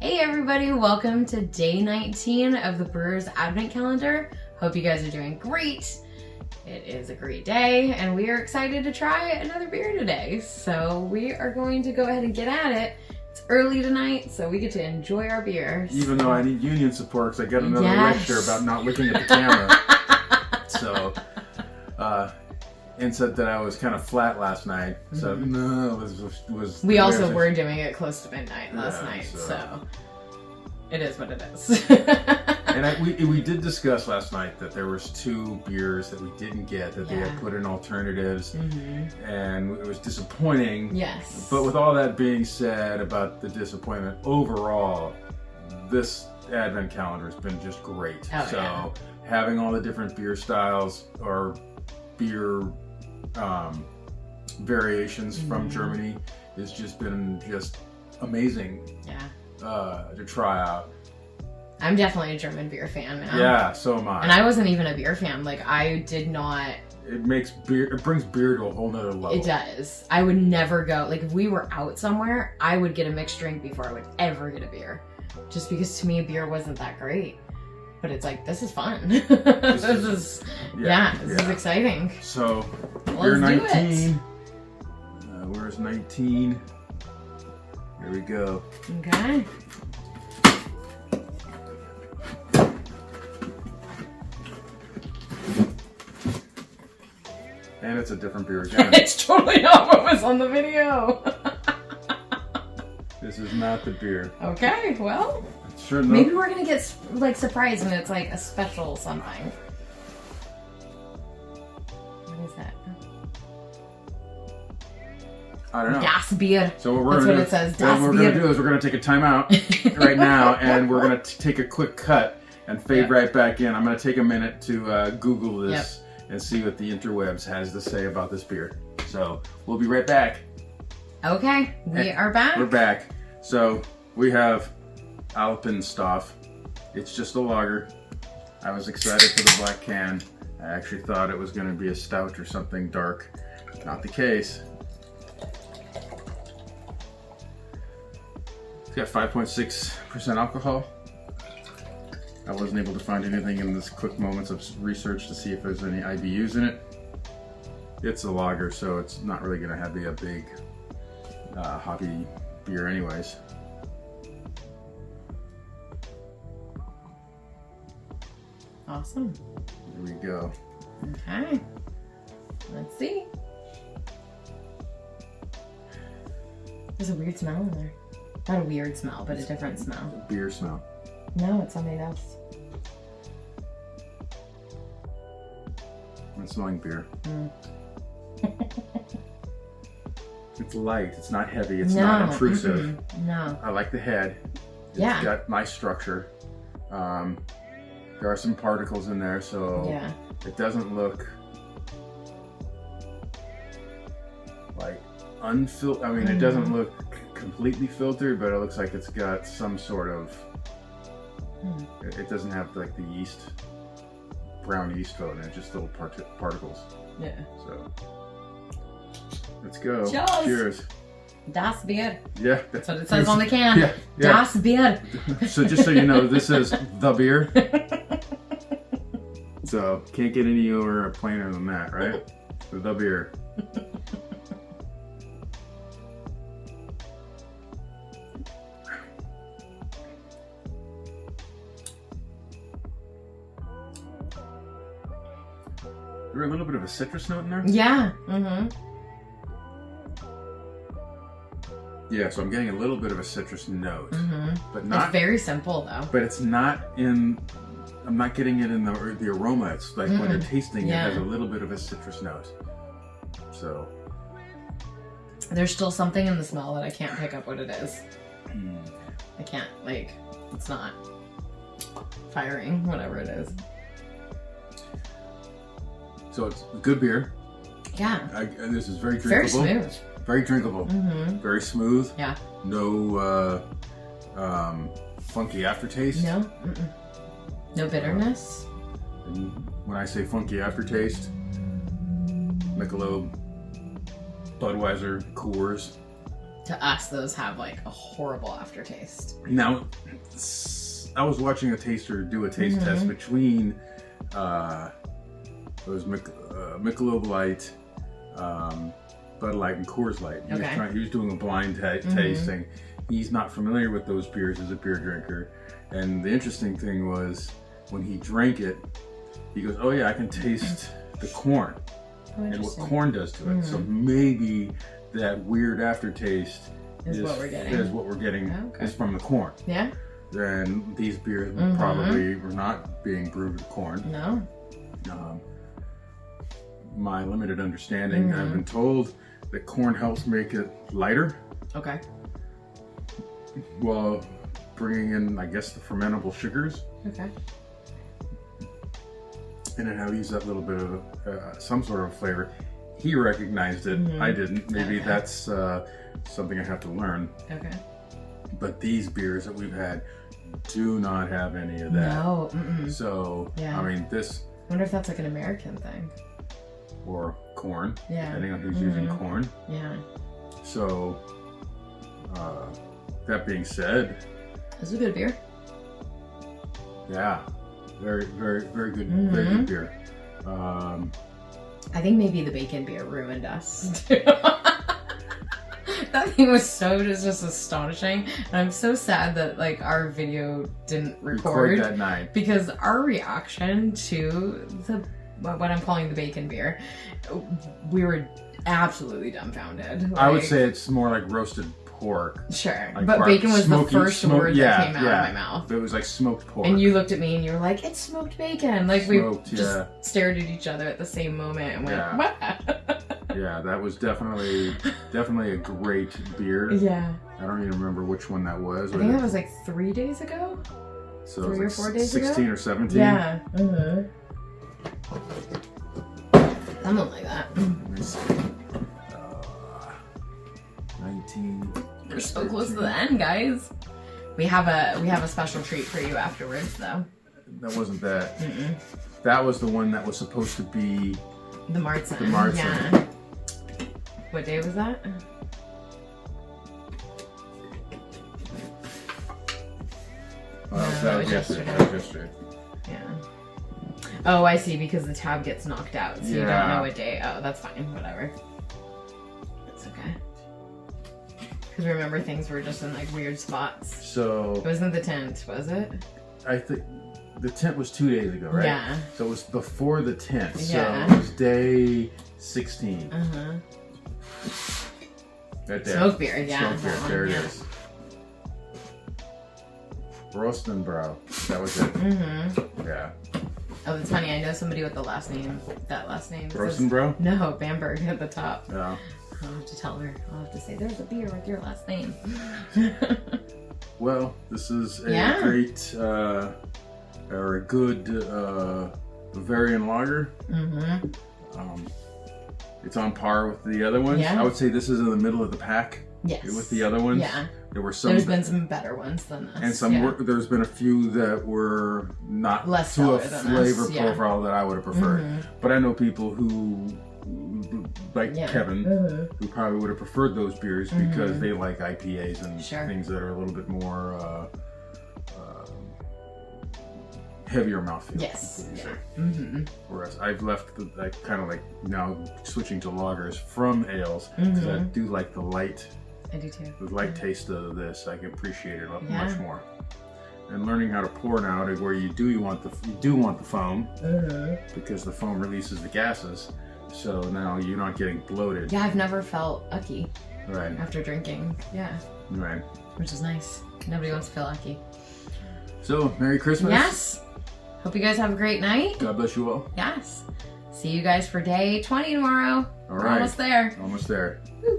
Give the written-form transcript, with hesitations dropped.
Hey everybody, welcome to day 19 of the Brewers Advent Calendar. Hope you guys are doing great. It is a great day and we are excited to try another beer today. So we are going to go ahead and get at it. It's early tonight, so we get to enjoy our beers. Even though I need union support because I got another lecture about not looking at the camera. So, and said that I was kind of flat last night. So, no, it was we also were doing it close to midnight last night, so it is what it is. And we did discuss last night that there was 2 beers that we didn't get that they had put in alternatives, and it was disappointing. Yes. But with all that being said about the disappointment, overall, this Advent calendar has been just great. Having all the different beer styles or beer variations from Germany has just been amazing. To try out. I'm definitely a German beer fan now. Yeah, so am I. And I wasn't even a beer fan. Like, I did not... It brings beer to a whole nother level. It does. I would never go... Like, if we were out somewhere, I would get a mixed drink before I would ever get a beer. Just because to me, beer wasn't that great. But it's like, this is fun. This is exciting. So, beer 19. Where's 19? Here we go. Okay. And it's a different beer again. It's totally not what was on the video. This is not the beer. Okay, well. Sure enough. Maybe we're gonna get like surprised and it's like a special something. What is that? I don't know. Das Bier. So what we're gonna do is we're gonna take a time out right now, and we're gonna take a quick cut and fade right back in. I'm gonna take a minute to Google this and see what the interwebs has to say about this beer. So we'll be right back. Okay, we are back. We're back. So we have Alpenstoff. It's just a lager. I was excited for the black can. I actually thought it was going to be a stout or something dark. Not the case. It's got 5.6% alcohol. I wasn't able to find anything in this quick moments of research to see if there's any IBUs in it. It's a lager, so it's not really going to be a big hoppy beer anyways. Awesome. Here we go. Okay. Let's see. There's a weird smell in there. Not a weird smell, but a different smell. Beer smell. No, it's something else. I'm smelling beer. It's light. It's not heavy. It's not intrusive. No. I like the head. It's got nice structure. There are some particles in there, so it doesn't look like unfiltered. I mean, it doesn't look completely filtered, but it looks like it's got some sort of. It doesn't have like the yeast, brown yeast floating in it, just little particles. Yeah. So let's go. Cheers. Das Bier. Yeah. That's what it says on the can. Yeah. Das Bier. So just so you know, this is the beer. So can't get any more plainer than that, right? The beer. There's a little bit of a citrus note in there. Yeah. Yeah, so I'm getting a little bit of a citrus note, but not. It's very simple though. But it's not in. I'm not getting it in the aroma. It's like when you're tasting it has a little bit of a citrus note. So there's still something in the smell that I can't pick up what it is. I can't, like, it's not firing, whatever it is. So it's good beer. Yeah. This is very drinkable. Very smooth. Very drinkable. Very smooth. Yeah. No funky aftertaste. No. No bitterness. And when I say funky aftertaste, Michelob, Budweiser, Coors, To us, those have like a horrible aftertaste. Now, I was watching a taster do a taste test between it was Michelob Light, Bud Light, and Coors Light. He was doing a blind tasting. He's not familiar with those beers as a beer drinker. And the interesting thing was when he drank it, he goes, "Oh yeah, I can taste the corn and what corn does to it." So maybe that weird aftertaste is what we're getting. Is from the corn. Yeah. And these beers probably were not being brewed with corn. No. My limited understanding, I've been told that corn helps make it lighter. Okay. While bringing in, I guess, the fermentable sugars. Okay. And it leaves that little bit of some sort of flavor. He recognized it. I didn't. Maybe that's something I have to learn. Okay. But these beers that we've had do not have any of that. No. So, Yeah. I mean, this... I wonder if that's like an American thing. Or corn. Yeah. Depending on who's using corn. Yeah. So, that being said... This is a good beer. Yeah. Very, very, very good, very good beer. I think maybe the bacon beer ruined us. That thing was so just astonishing. And I'm so sad that like our video didn't record that night. Because our reaction to what I'm calling the bacon beer, we were absolutely dumbfounded. I would say it's more like roasted pork. Sure. Like but bacon was the first word that came out of my mouth. It was like smoked pork. And you looked at me and you were like, "It's smoked bacon." Like smoked, we just stared at each other at the same moment and went, "What?" Yeah, that was definitely a great beer. Yeah. I don't even remember which one that was. I think that was like 3 days ago. So 3 it was or like 4 days 16 ago? or 17? Yeah. Something like that. Let me see. 19. We're so close to the end, guys. We have a special treat for you afterwards, though. That wasn't that. That was the one that was supposed to be the Martzen. The Martzen. Yeah. What day was that? That was yesterday. Yeah. Oh, I see, because the tab gets knocked out, so you don't know what day. Oh, that's fine. Whatever. It's okay. Because remember, things were just in like weird spots. So it wasn't the tent, was it? I think the tent was 2 days ago, right? Yeah. So it was before the tent. Yeah. So it was day 16. Right there. Smoke beer, yeah. Smoke beer. There it is. Rostenbrow. That was it. Yeah. Oh, it's funny. I know somebody with the last name. That last name. Rostenbrow? No, Bamberg at the top. Yeah. I'll have to tell her. I'll have to say, "There's a beer with your last name." Well, this is a great, or a good Bavarian lager. It's on par with the other ones. Yeah. I would say this is in the middle of the pack. Yes. With the other ones. Yeah. There were some. There's been some better ones than this. And some there's been a few that were not less to a flavor profile that I would have preferred. But I know people who, like Kevin, who probably would have preferred those beers because they like IPAs and things that are a little bit more heavier mouthfeel. Yes. Whereas I've left kind of like now switching to lagers from ales because I do like the light. I do too. The light taste of this, I can appreciate it much more. And learning how to pour now to where you do want the foam because the foam releases the gases. So now you're not getting bloated. Yeah, I've never felt ucky. Right. After drinking. Yeah. Right. Which is nice. Nobody wants to feel ucky. So, Merry Christmas. Yes. Hope you guys have a great night. God bless you all. Yes. See you guys for day 20 tomorrow. All right. We're almost there. Almost there. Woo.